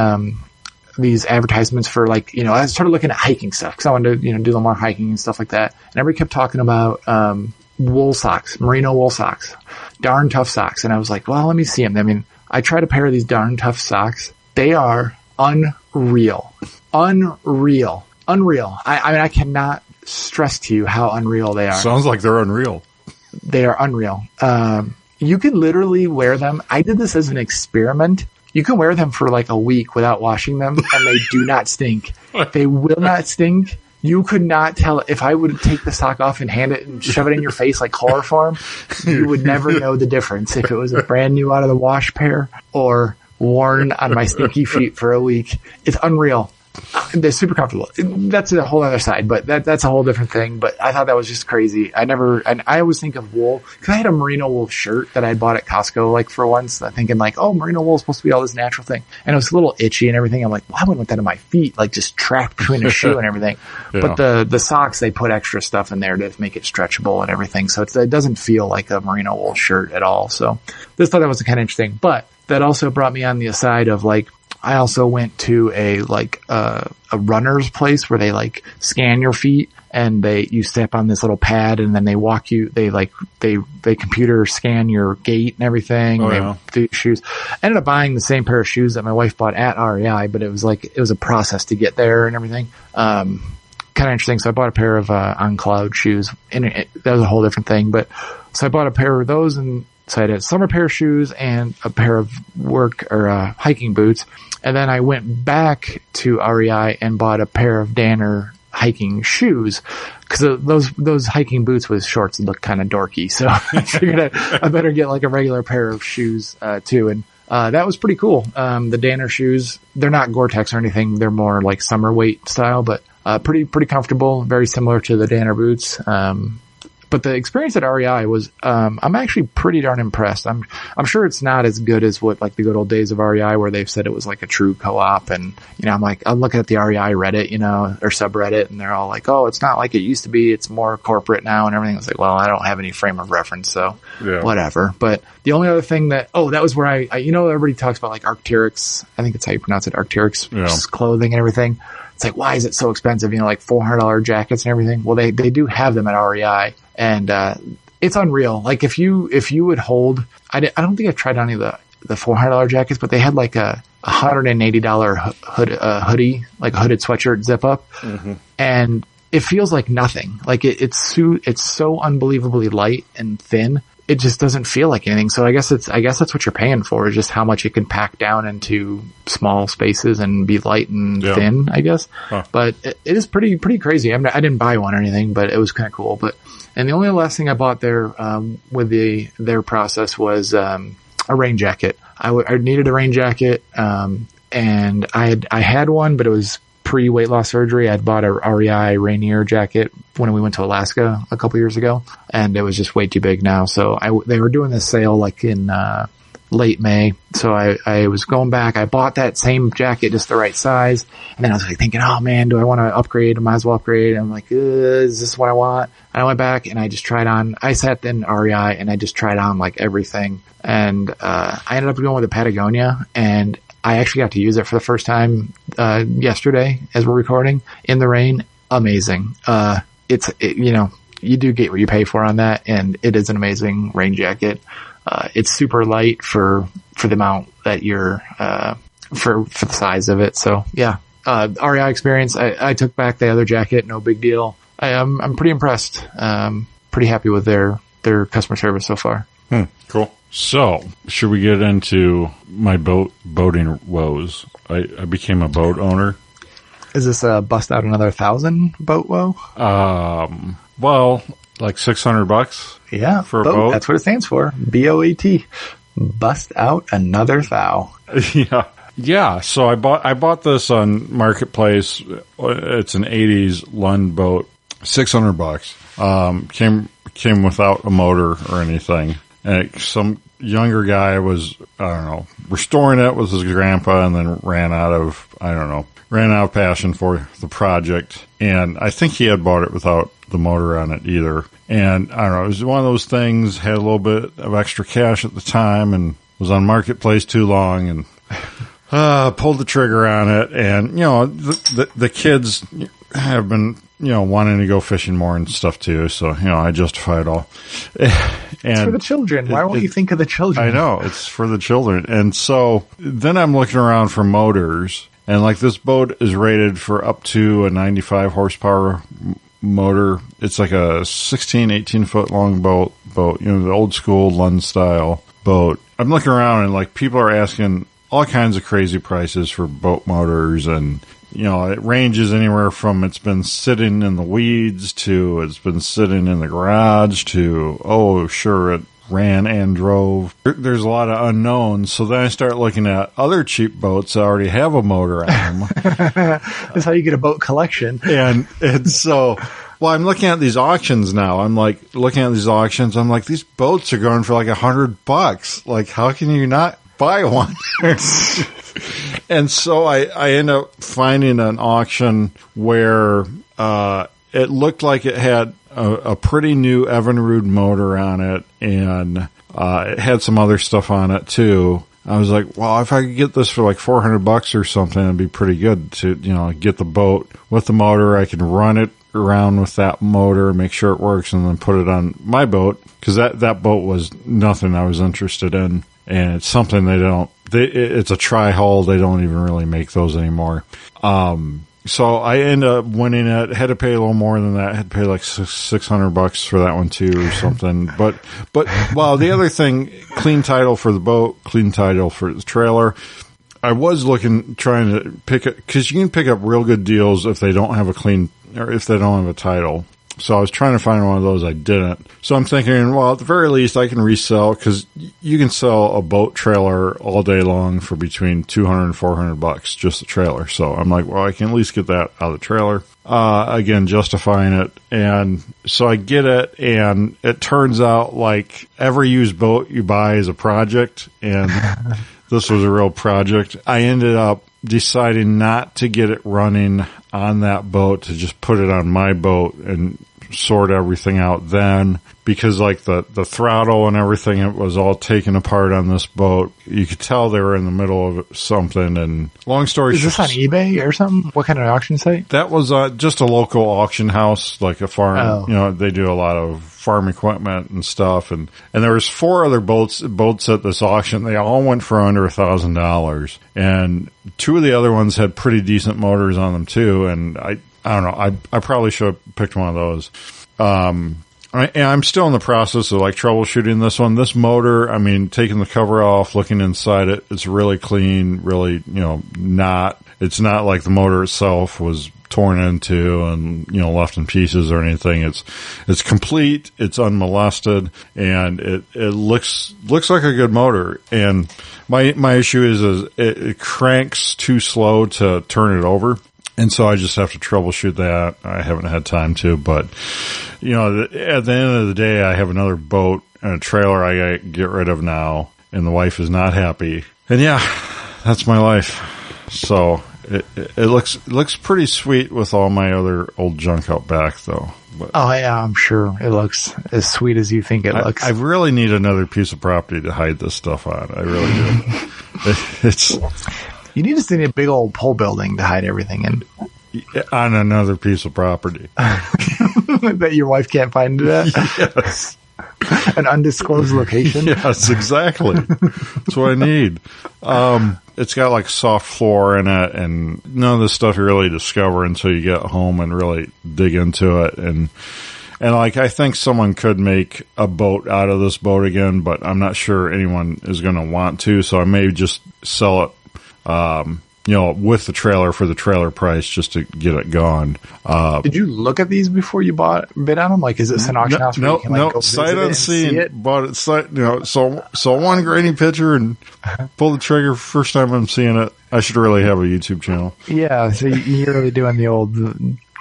these advertisements for like, I started looking at hiking stuff because I wanted to, do a little more hiking and stuff like that. And everybody kept talking about, wool socks, merino wool socks, darn tough socks. And I was like, well, let me see them. I mean, I tried a pair of these darn tough socks. They are unreal. Unreal. I mean, I cannot stress to you how unreal they are. Sounds like they're unreal. They are unreal. You can literally wear them. I did this as an experiment. You can wear them for like a week without washing them and they do not stink. They will not stink. You could not tell if I would take the sock off and hand it and shove it in your face like chloroform. You would never know the difference if it was a brand new out of the wash pair or worn on my stinky feet for a week. It's unreal. They're super comfortable. That's a whole other side, but that's a whole different thing. But I thought that was just crazy. I always think of wool because I had a merino wool shirt that I bought at Costco like for once, thinking like, oh, merino wool is supposed to be all this natural thing. And it was a little itchy and everything. I'm like, well, I wouldn't want that on my feet, like just trapped between a shoe and everything. But the socks, they put extra stuff in there to make it stretchable and everything. So it doesn't feel like a merino wool shirt at all. So this thought that was kind of interesting, but that also brought me on the side of like, I also went to a runner's place where they like scan your feet and you step on this little pad and then they walk you, they computer scan your gait and everything. The shoes. I ended up buying the same pair of shoes that my wife bought at REI, but it was a process to get there and everything. Kind of interesting. So I bought a pair of, On Cloud shoes and that was a whole different thing. But so I bought a pair of those and so I had a summer pair of shoes and a pair of hiking boots. And then I went back to REI and bought a pair of Danner hiking shoes because those hiking boots with shorts look kind of dorky. So I figured I better get like a regular pair of shoes, too. And, that was pretty cool. The Danner shoes, they're not Gore-Tex or anything. They're more like summer weight style, but, pretty comfortable, very similar to the Danner boots. But the experience at REI was, I'm actually pretty darn impressed. I'm sure it's not as good as what like the good old days of REI where they've said it was like a true co-op. And, I'm looking at the REI Reddit, or subreddit, and they're all like, oh, it's not like it used to be. It's more corporate now and everything. I was like, well, I don't have any frame of reference, so whatever. But the only other thing that was where I everybody talks about like Arc'teryx. I think it's how you pronounce it, Arc'teryx clothing and everything. It's like, why is it so expensive? Like $400 jackets and everything. Well, they do have them at REI, and it's unreal. Like if you would hold, I don't think I've tried any of the $400 jackets, but they had like a $180 hoodie, like a hooded sweatshirt zip up, and it feels like nothing. Like it's so unbelievably light and thin. It just doesn't feel like anything. So I guess that's what you're paying for, is just how much it can pack down into small spaces and be light and thin, I guess. Huh. But it is pretty crazy. I didn't buy one or anything, but it was kind of cool. And the only last thing I bought there, with their process was, a rain jacket. I needed a rain jacket, and I had one, but it was pre-weight loss surgery. I'd bought a REI Rainier jacket when we went to Alaska a couple years ago, and it was just way too big now. So they were doing this sale like in late May. So I was going back. I bought that same jacket, just the right size. And then I was like thinking, oh man, do I want to upgrade? I might as well upgrade. And I'm like, is this what I want? And I went back and I just tried on. I sat in REI and I just tried on like everything. And I ended up going with a Patagonia, and I actually got to use it for the first time yesterday as we're recording in the rain. Amazing. You do get what you pay for on that, and it is an amazing rain jacket. It's super light for the amount that you're for the size of it. So yeah, REI experience. I took back the other jacket. No big deal. I'm pretty impressed. Pretty happy with their customer service so far. Cool. So, should we get into my boating woes? I became a boat owner. Is this bust out another 1,000 boat woe? Well, like $600. Yeah, for a boat. That's what it stands for. BOAT. Bust out another thou. Yeah. So I bought this on Marketplace. It's an 80s Lund boat. $600. Came without a motor or anything. And some younger guy was, restoring it with his grandpa, and then ran out of passion for the project. And I think he had bought it without the motor on it either. And I don't know, it was one of those things, had a little bit of extra cash at the time and was on Marketplace too long, and pulled the trigger on it. And, the kids have been, wanting to go fishing more and stuff too. So, I justify it all. It's for the children. Why won't you think of the children? I know, it's for the children. And so then I'm looking around for motors, and like this boat is rated for up to a 95 horsepower motor. It's like a 16, 18 foot long boat, the old school Lund style boat. I'm looking around and like people are asking all kinds of crazy prices for boat motors, and it ranges anywhere from it's been sitting in the weeds to it's been sitting in the garage to, it ran and drove. There's a lot of unknowns. So then I start looking at other cheap boats that already have a motor on them. That's how you get a boat collection. And so, well, I'm looking at these auctions now. I'm like, these boats are going for like $100. Like, how can you not buy one? And so I end up finding an auction where it looked like it had a pretty new Evinrude motor on it, and it had some other stuff on it too. I was like, well, if I could get this for like $400 or something, it'd be pretty good to, get the boat with the motor. I can run it around with that motor, make sure it works, and then put it on my boat, because that boat was nothing I was interested in. And it's something it's a tri-hull. They don't even really make those anymore. So I ended up winning it. Had to pay a little more than that. Had to pay like $600 for that one too, or something. But the other thing, clean title for the boat, clean title for the trailer. I was trying to pick it, because you can pick up real good deals if they don't have a clean, or if they don't have a title. So I was trying to find one of those. I didn't. So I'm thinking, well, at the very least, I can resell, because you can sell a boat trailer all day long for between $200 and $400, just the trailer. So I'm like, well, I can at least get that out of the trailer. Again, justifying it. And so I get it, and it turns out like every used boat you buy is a project, and this was a real project. I ended up deciding not to get it running on that boat, to just put it on my boat and sort everything out then, because like the throttle and everything, it was all taken apart on this boat. You could tell they were in the middle of something. And long story short, is this on eBay or something? What kind of auction site? That was just a local auction house, like a farm. You know, they do a lot of farm equipment and stuff. And there was 4 other boats at this auction. They all went for under $1,000, and 2 of the other ones had pretty decent motors on them too. And I don't know. I probably should have picked one of those. I'm still in the process of like troubleshooting this one. This motor, I mean, taking the cover off, looking inside it, it's really clean, really, it's not like the motor itself was torn into and, left in pieces or anything. It's complete, it's unmolested, and it looks like a good motor. And my issue is it cranks too slow to turn it over. And so I just have to troubleshoot that. I haven't had time to, but, at the end of the day, I have another boat and a trailer I gotta get rid of now, and the wife is not happy. And yeah, that's my life. So it looks pretty sweet with all my other old junk out back, though. But oh yeah, I'm sure it looks as sweet as you think it looks. I really need another piece of property to hide this stuff on. I really do. You need to see a big old pole building to hide everything in. On another piece of property. That your wife can't find it at? Yes. An undisclosed location? Yes, exactly. That's what I need. It's got like soft floor in it, and none of this stuff you really discover until you get home and really dig into it. And like, I think someone could make a boat out of this boat again, but I'm not sure anyone is going to want to, so I may just sell it with the trailer for the trailer price just to get it gone. Did you look at these before you bid on them? Like, is this an auction house where you can go sight unseen? It? Bought it saw one grainy picture and pulled the trigger. First time I'm seeing it. I should really have a YouTube channel. Yeah, so you're really doing the old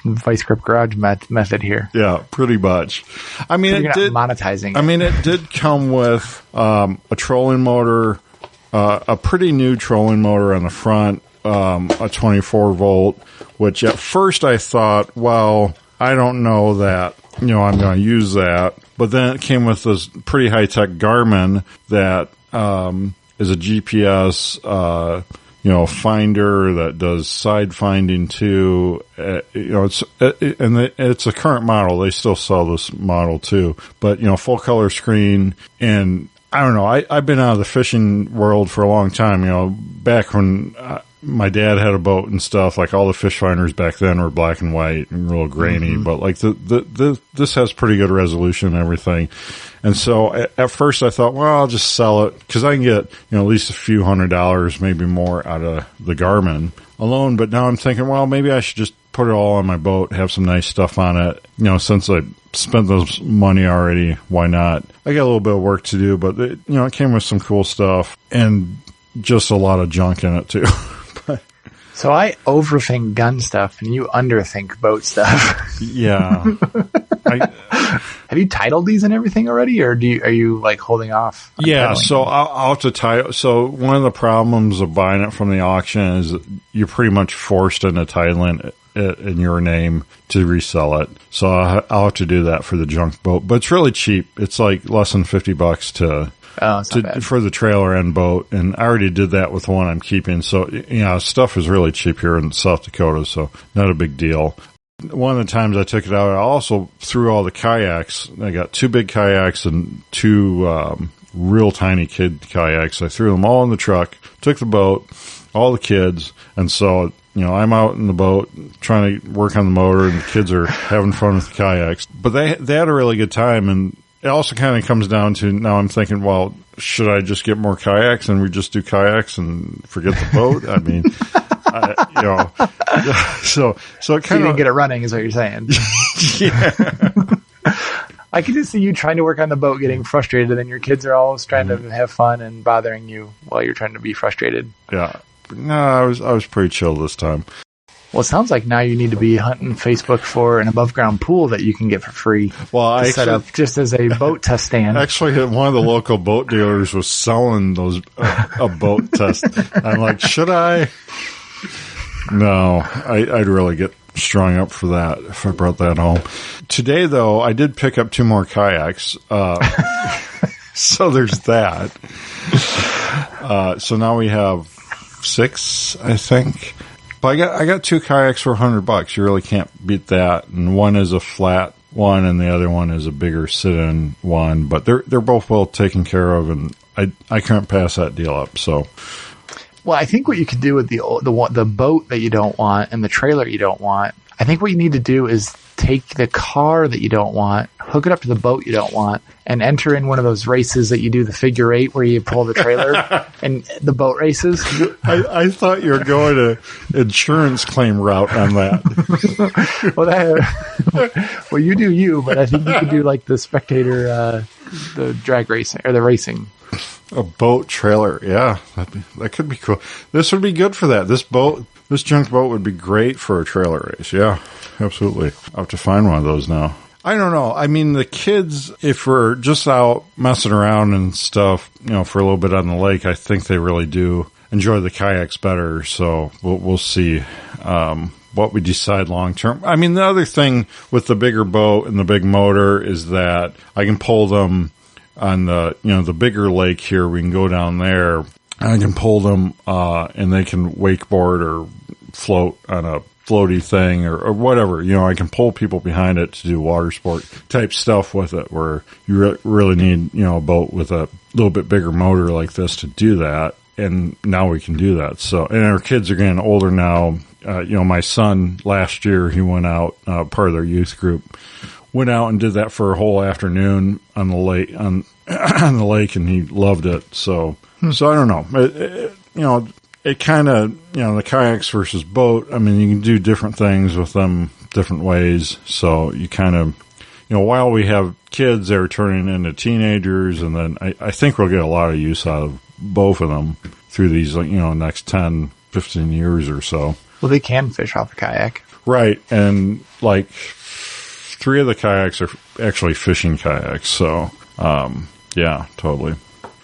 Vice Grip Garage method here. Yeah, pretty much. I mean, so it did monetizing. I mean, it did come with a trolling motor. A pretty new trolling motor on the front, a 24 volt, which at first I thought, well, I don't know that, I'm going to use that. But then it came with this pretty high-tech Garmin that is a GPS, finder that does side finding too. It's a current model. They still sell this model too. But, full color screen, and I don't know. I've been out of the fishing world for a long time. Back when my dad had a boat and stuff, like all the fish finders back then were black and white and real grainy. Mm-hmm. But like this has pretty good resolution and everything. And so at first I thought, well, I'll just sell it because I can get at least a few $100, maybe more, out of the Garmin alone. But now I'm thinking, well, maybe I should just put it all on my boat, have some nice stuff on it. Since I spent those money already, why not? I got a little bit of work to do, but it came with some cool stuff and just a lot of junk in it too. So I overthink gun stuff and you underthink boat stuff. Yeah. Have you titled these and everything already, or are you like holding off? Yeah, so I'll have to title. So one of the problems of buying it from the auction is you're pretty much forced into titling it in your name to resell it. So I'll have to do that for the junk boat, but it's really cheap. It's like less than $50 for the trailer and boat, and I already did that with one I'm keeping. So stuff is really cheap here in South Dakota, so not a big deal. One of the times I took it out, I also threw all the kayaks. I got 2 big kayaks and 2 real tiny kid kayaks. I threw them all in the truck, took the boat, all the kids, and so I'm out in the boat trying to work on the motor, and the kids are having fun with the kayaks. But they had a really good time, and it also kind of comes down to, now I'm thinking, well, should I just get more kayaks and we just do kayaks and forget the boat? I mean, So it kind You of didn't get it running, is what you're saying. yeah. I can just see you trying to work on the boat, getting frustrated, and then your kids are always trying to have fun and bothering you while you're trying to be frustrated. Yeah. No, I was pretty chill this time. Well, it sounds like now you need to be hunting Facebook for an above ground pool that you can get for free. Well, I set up just as a boat test stand. Actually, one of the local boat dealers was selling those a boat test. I'm like, should I? No, I'd really get strung up for that if I brought that home. Today, though, I did pick up 2 more kayaks. So there's that. So now we have 6, I think. But I got 2 kayaks for $100. You really can't beat that. And one is a flat one, and the other one is a bigger sit-in one. But they're both well taken care of, and I couldn't pass that deal up. So, well, I think what you could do with the boat that you don't want and the trailer you don't want, I think what you need to do is take the car that you don't want, hook it up to the boat you don't want, and enter in one of those races that you do, the figure 8, where you pull the trailer and the boat races. I thought you were going to insurance claim route on that. Well, you do you, but I think you could do like the spectator, the drag racing or the racing. A boat trailer, yeah, that could be cool. This would be good for that. This junk boat would be great for a trailer race. Yeah, absolutely. I'll have to find one of those now. I don't know. I mean, the kids, if we're just out messing around and stuff, for a little bit on the lake, I think they really do enjoy the kayaks better. So we'll see what we decide long term. I mean, the other thing with the bigger boat and the big motor is that I can pull them on the bigger lake here. We can go down there. I can pull them and they can wakeboard or float on a floaty thing or whatever. I can pull people behind it to do water sport type stuff with it, where you really need, a boat with a little bit bigger motor like this to do that. And now we can do that. So, and our kids are getting older now. My son last year, he went out, part of their youth group, went out and did that for a whole afternoon on the lake, on the lake, and he loved it. So I don't know. It kind of, the kayaks versus boat, I mean, you can do different things with them different ways. So you kind of, while we have kids that are turning into teenagers, and then I think we'll get a lot of use out of both of them through these, next 10, 15 years or so. Well, they can fish off a kayak. Right. And like 3 of the kayaks are actually fishing kayaks. So, yeah, totally.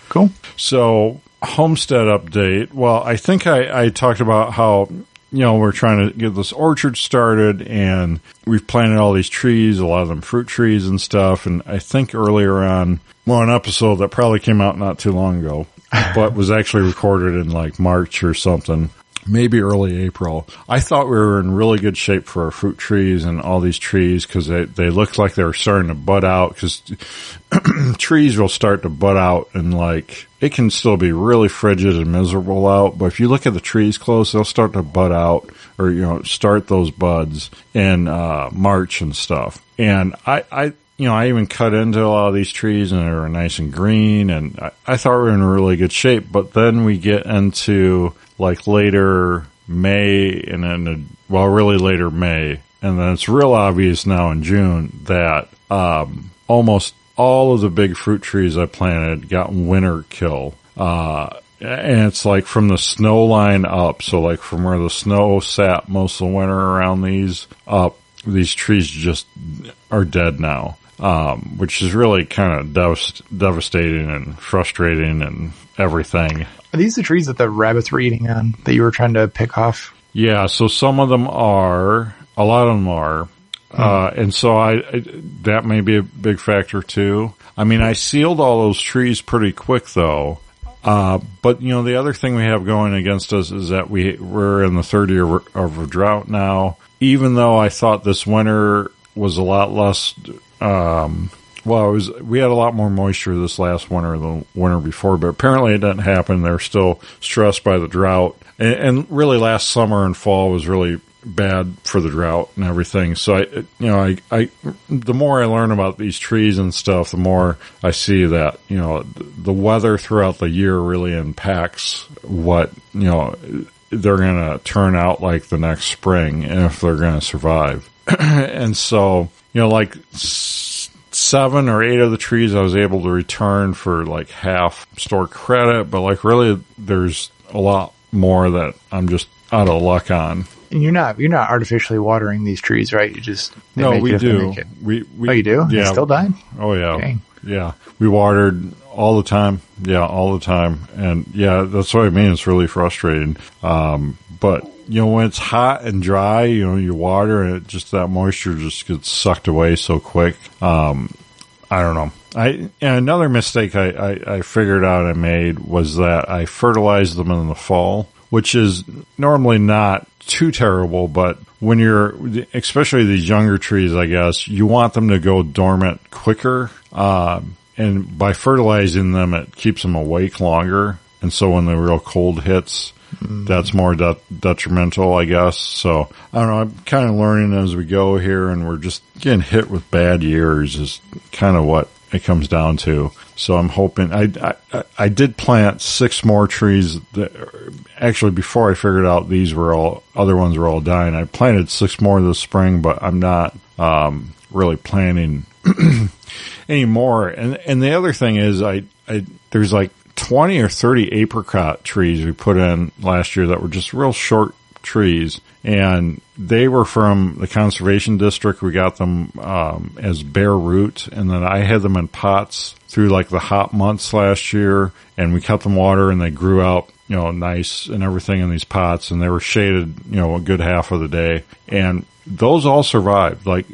Cool. So, homestead update. Well, I think I talked about how, we're trying to get this orchard started, and we've planted all these trees, a lot of them fruit trees and stuff. And I think earlier on, an episode that probably came out not too long ago, but was actually recorded in like March or something, maybe early April. I thought we were in really good shape for our fruit trees and all these trees, because they looked like they were starting to bud out, because trees will start to bud out, and like it can still be really frigid and miserable out, but if you look at the trees close, they'll start to bud out, or start those buds in March and stuff. And I even cut into a lot of these trees, and they were nice and green, and I thought we were in really good shape. But then we get into like later May, and then really later May, and then it's real obvious now in June that almost all of the big fruit trees I planted got winter kill. And it's like from the snow line up, so like from where the snow sat most of the winter around these up, these trees just are dead now, which is really kind of devastating and frustrating and everything. Are these the trees that the rabbits were eating on that you were trying to pick off? Yeah, so some of them are, a lot of them are. And so that may be a big factor too. I mean, I sealed all those trees pretty quick though. But the other thing we have going against us is that we're in the 3rd year of a drought now. Even though I thought this winter was a lot less, we had a lot more moisture this last winter than the winter before, but apparently it didn't happen. They're still stressed by the drought. And really last summer and fall was really bad for the drought and everything. So I the more I learn about these trees and stuff, the more I see that, the weather throughout the year really impacts what, they're going to turn out like the next spring and if they're going to survive. And so, like 7 or 8 of the trees I was able to return for like half store credit, but like really there's a lot more that I'm just out of luck on. And you're not artificially watering these trees, right? You just we do. We oh, you do? Yeah. They still dying? Oh yeah. Dang. Yeah. We watered all the time. Yeah, all the time. And yeah, that's what I mean. It's really frustrating. But when it's hot and dry, you water and that moisture just gets sucked away so quick. I don't know. And another mistake I figured out I made was that I fertilized them in the fall, which is normally not too terrible, but when especially these younger trees, I guess, you want them to go dormant quicker. And by fertilizing them, it keeps them awake longer. And so when the real cold hits, that's more detrimental, I guess. So I don't know. I'm kind of learning as we go here, and we're just getting hit with bad years is kind of what it comes down to. So I'm hoping I did plant 6 more trees actually before I figured out other ones were all dying. I planted 6 more this spring, but I'm not really planting anymore. And the other thing is there's like 20 or 30 apricot trees we put in last year that were just real short trees, and they were from the conservation district. We got them as bare root, and then I had them in pots through like the hot months last year, and we kept them water, and they grew out nice and everything in these pots, and they were shaded a good half of the day, and those all survived, like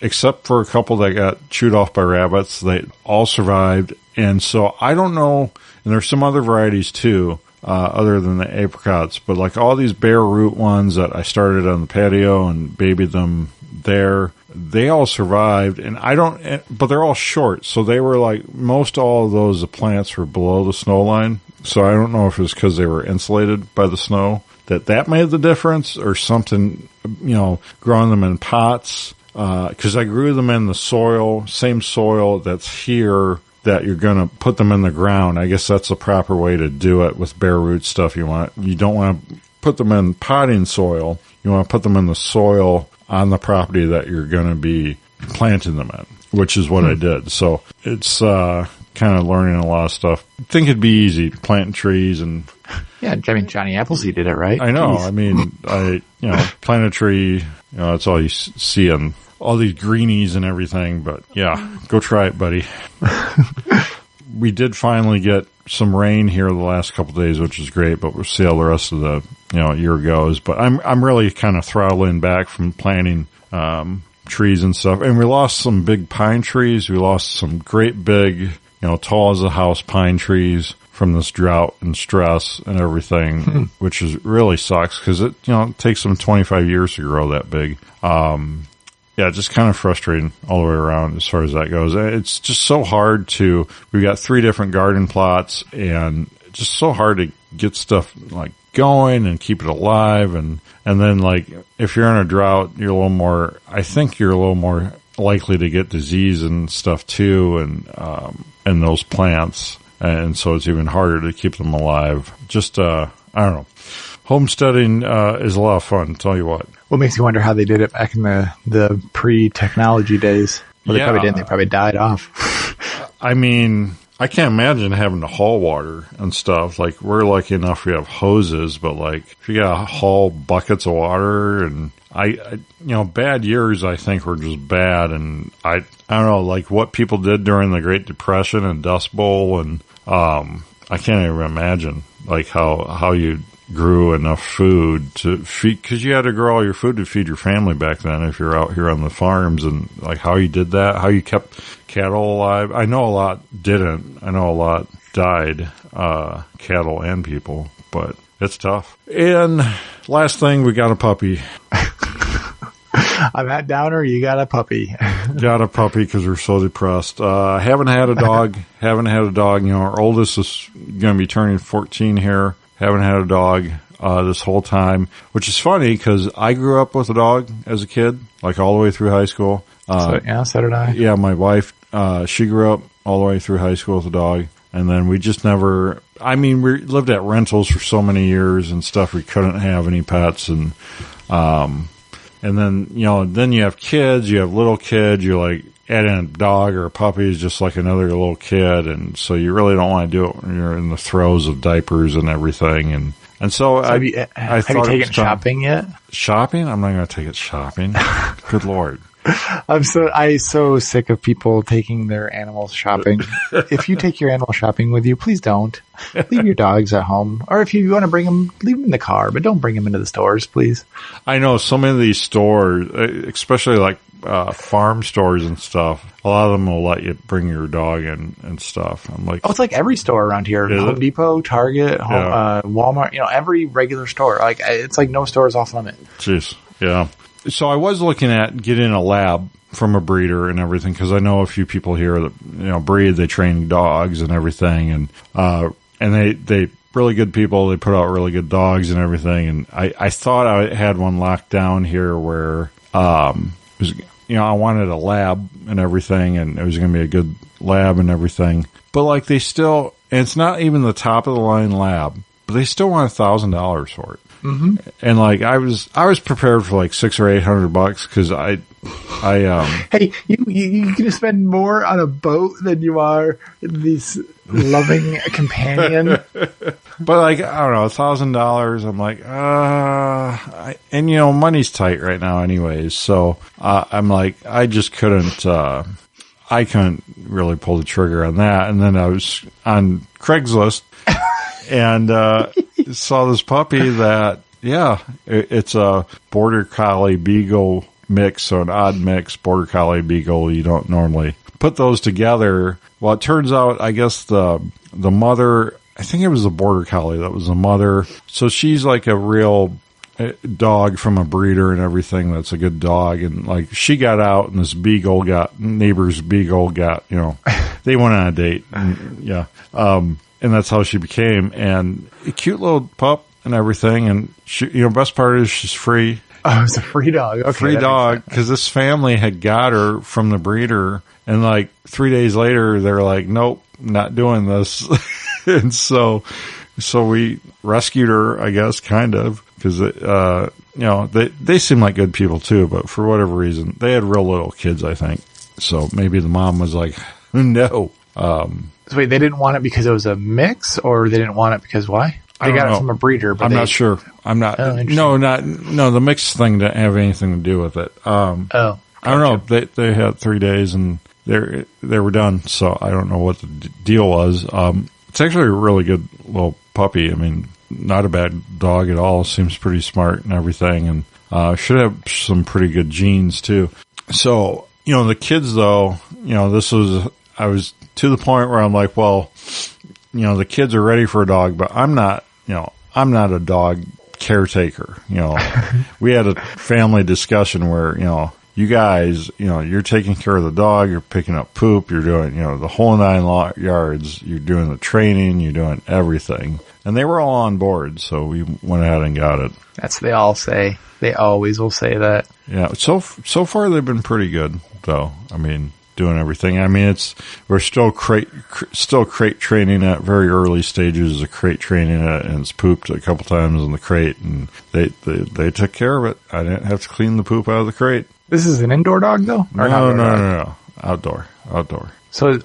except for a couple that got chewed off by rabbits. They all survived. And so I don't know, and there's some other varieties too, other than the apricots, but like all these bare root ones that I started on the patio and babied them there, they all survived. And but they're all short. So they were like, most all of those plants were below the snow line. So I don't know if it was because they were insulated by the snow that made the difference, or something, growing them in pots. Cause I grew them in the same soil that's here, that you're going to put them in the ground. I guess that's the proper way to do it with bare root stuff. You don't want to put them in potting soil. You want to put them in the soil on the property that you're going to be planting them in, which is what I did. So it's kind of learning a lot of stuff. I think it'd be easy planting trees and. Yeah, I mean, Johnny Appleseed did it, right? I know. Jeez. I mean, plant a tree, that's all you see on all these greenies and everything, but yeah, go try it, buddy. We did finally get some rain here the last couple of days, which is great, but we'll see how the rest of the, year goes. But I'm really kind of throttling back from planting, trees and stuff. And we lost some big pine trees. We lost some great big, tall as a house pine trees from this drought and stress and everything, which is really sucks because it takes them 25 years to grow that big. Yeah, just kind of frustrating all the way around as far as that goes. It's just so hard we've got 3 different garden plots, and just so hard to get stuff like going and keep it alive. And then like if you're in a drought, I think you're a little more likely to get disease and stuff too, and those plants. And so it's even harder to keep them alive. Just, I don't know. Homesteading is a lot of fun, tell you what. What makes you wonder how they did it back in the pre-technology days? Well, they probably didn't. They probably died off. I mean, I can't imagine having to haul water and stuff. Like, we're lucky enough we have hoses, but like, if you got to haul buckets of water, and bad years, I think, were just bad. And I don't know, like what people did during the Great Depression and Dust Bowl, and I can't even imagine like how you grew enough food to feed, because you had to grow all your food to feed your family back then if you're out here on the farms, and like how you did that, how you kept cattle alive. I know a lot didn't. I know a lot died, cattle and people, but it's tough. And last thing, we got a puppy. I'm at Downer. You got a puppy. Got a puppy because we're so depressed. Haven't had a dog. Our oldest is going to be turning 14 here. Haven't had a dog this whole time, which is funny because I grew up with a dog as a kid, like all the way through high school. So did I. Yeah, my wife, she grew up all the way through high school with a dog. And then we just never, I mean, we lived at rentals for so many years and stuff. We couldn't have any pets. And then, then you have kids, you have little kids, you're like, adding a dog or a puppy is just like another little kid. And so you really don't want to do it when you're in the throes of diapers and everything. And so have you taken shopping yet? Shopping? I'm not going to take it shopping. Good Lord. I'm so sick of people taking their animals shopping. If you take your animal shopping with you, please don't. Leave your dogs at home. Or if you want to bring them, leave them in the car, but don't bring them into the stores, please. I know so many of these stores, especially like farm stores and stuff, a lot of them will let you bring your dog in and stuff. I'm like, it's like every store around here. Home Depot, Target, Walmart, every regular store. Like, it's like no store is off limit. Jeez. Yeah. So I was looking at getting a lab from a breeder and everything, because I know a few people here that, breed, they train dogs and everything. And they really good people. They put out really good dogs and everything. And I thought I had one locked down here where, I wanted a lab and everything, and it was going to be a good lab and everything. But like and it's not even the top of the line lab, but they still want $1,000 for it. Mm-hmm. And like I was prepared for like $600 or $800 because hey, you can spend more on a boat than you are in these loving companion. But like, I don't know, $1,000. I'm like, money's tight right now anyways. So, I'm like, I just couldn't, I couldn't really pull the trigger on that. And then I was on Craigslist and, saw this puppy that, it's a border collie beagle mix, so an odd mix, border collie beagle. You don't normally put those together. Well, it turns out, I guess the mother, I think it was the border collie that was the mother. So she's like a real dog from a breeder and everything. That's a good dog. And like she got out and this neighbor's beagle got, they went on a date. And, and that's how she became. And a cute little pup and everything. And she, best part is she's free. Oh, it's a free dog. Okay, free dog, because this family had got her from the breeder, and like 3 days later, they're like, "Nope, not doing this." And so we rescued her, I guess, kind of, because they seem like good people too, but for whatever reason, they had real little kids, I think. So maybe the mom was like, "No." So wait, they didn't want it because it was a mix, or they didn't want it because why? They got it from a breeder, but I'm not sure. I'm not. No, the mix thing didn't have anything to do with it. I don't know. They had 3 days and they were done. So I don't know what the deal was. It's actually a really good little puppy. I mean, not a bad dog at all. Seems pretty smart and everything, and should have some pretty good genes too. So the kids though, I was to the point where I'm like, well, the kids are ready for a dog, but I'm not a dog caretaker. We had a family discussion where, you guys, you're taking care of the dog, you're picking up poop, you're doing, the whole 9 yards, you're doing the training, you're doing everything. And they were all on board, so we went ahead and got it. That's what they all say. They always will say that. Yeah, so far they've been pretty good, though. I mean, doing everything. I mean, we're still crate training at very early stages of crate training it, and it's pooped a couple times in the crate, and they took care of it. I didn't have to clean the poop out of the crate. This is an indoor dog though? No. Outdoor. So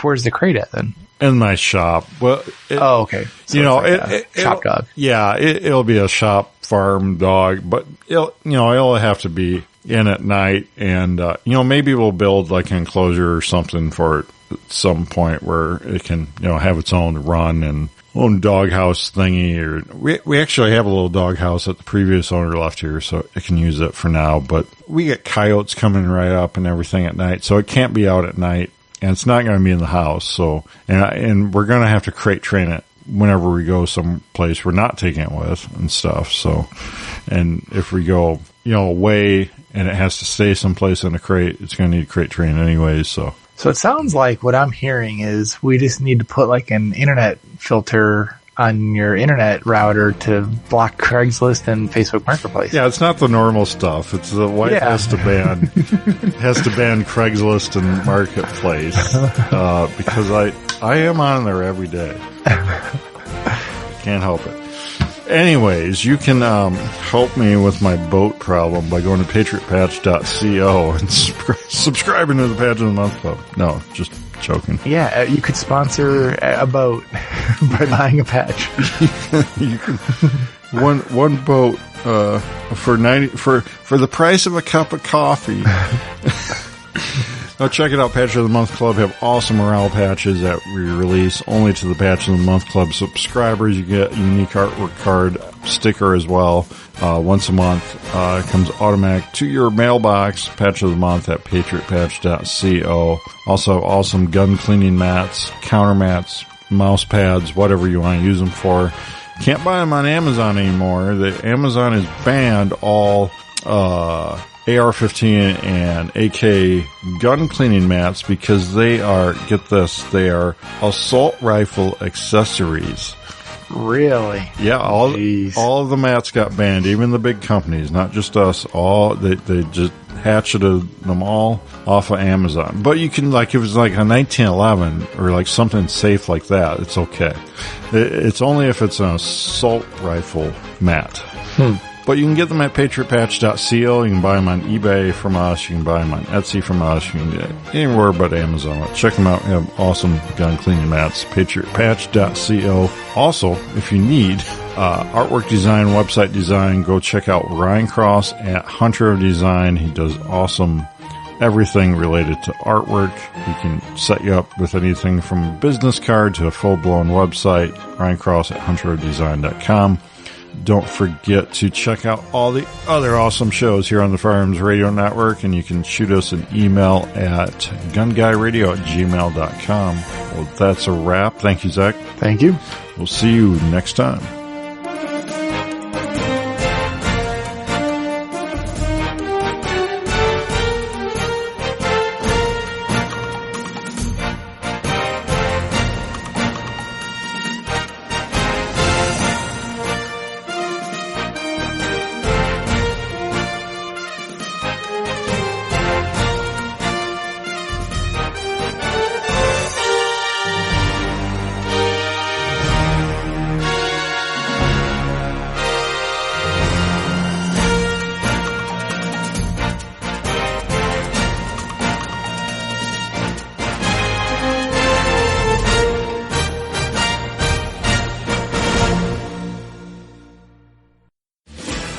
where's the crate at then? In my shop. Well, okay. So shop dog. Yeah, it'll be a shop farm dog, but it'll have to be in at night, and maybe we'll build like an enclosure or something for it at some point where it can have its own run and own doghouse thingy. Or we actually have a little doghouse that the previous owner left here, so it can use it for now. But we get coyotes coming right up and everything at night, so it can't be out at night, and it's not going to be in the house. So and we're going to have to crate train it whenever we go someplace we're not taking it with and stuff. So, and if we go away and it has to stay someplace in a crate, it's going to need crate train anyways. So it sounds like what I'm hearing is we just need to put like an internet filter on your internet router to block Craigslist and Facebook Marketplace. Yeah, it's not the normal stuff. It's the wife has to ban Craigslist and Marketplace because I am on there every day. Can't help it. Anyways, you can help me with my boat problem by going to patriotpatch.co and subscribing to the Patch of the Month Club. No, just joking. Yeah, you could sponsor a boat by buying a patch. You can one boat for the price of a cup of coffee. Now check it out, Patch of the Month Club have awesome morale patches that we release only to the Patch of the Month Club subscribers. You get a unique artwork card sticker as well once a month. It comes automatic to your mailbox, Patch of the Month at patriotpatch.co. Also awesome gun cleaning mats, counter mats, mouse pads, whatever you want to use them for. Can't buy them on Amazon anymore. Amazon has banned all AR-15 and AK gun cleaning mats because they are, get this, they are assault rifle accessories. Really? Yeah, all of the mats got banned, even the big companies, not just us. They just hatcheted them all off of Amazon. But you can, like, if it's like a 1911 or like something safe like that, it's okay. It's only if it's an assault rifle mat. But you can get them at patriotpatch.co. You can buy them on eBay from us. You can buy them on Etsy from us. You can get anywhere but Amazon. Check them out. We have awesome gun cleaning mats. patriotpatch.co. Also, if you need artwork design, website design, go check out Ryan Cross at Hunter of Design. He does awesome everything related to artwork. He can set you up with anything from a business card to a full-blown website. Ryan Cross at hunterofdesign.com. Don't forget to check out all the other awesome shows here on the Firearms Radio Network, and you can shoot us an email at gunguyradio@gmail.com. Well, that's a wrap. Thank you, Zach. Thank you. We'll see you next time.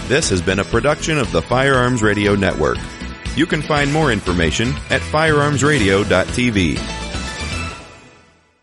This has been a production of the Firearms Radio Network. You can find more information at firearmsradio.tv.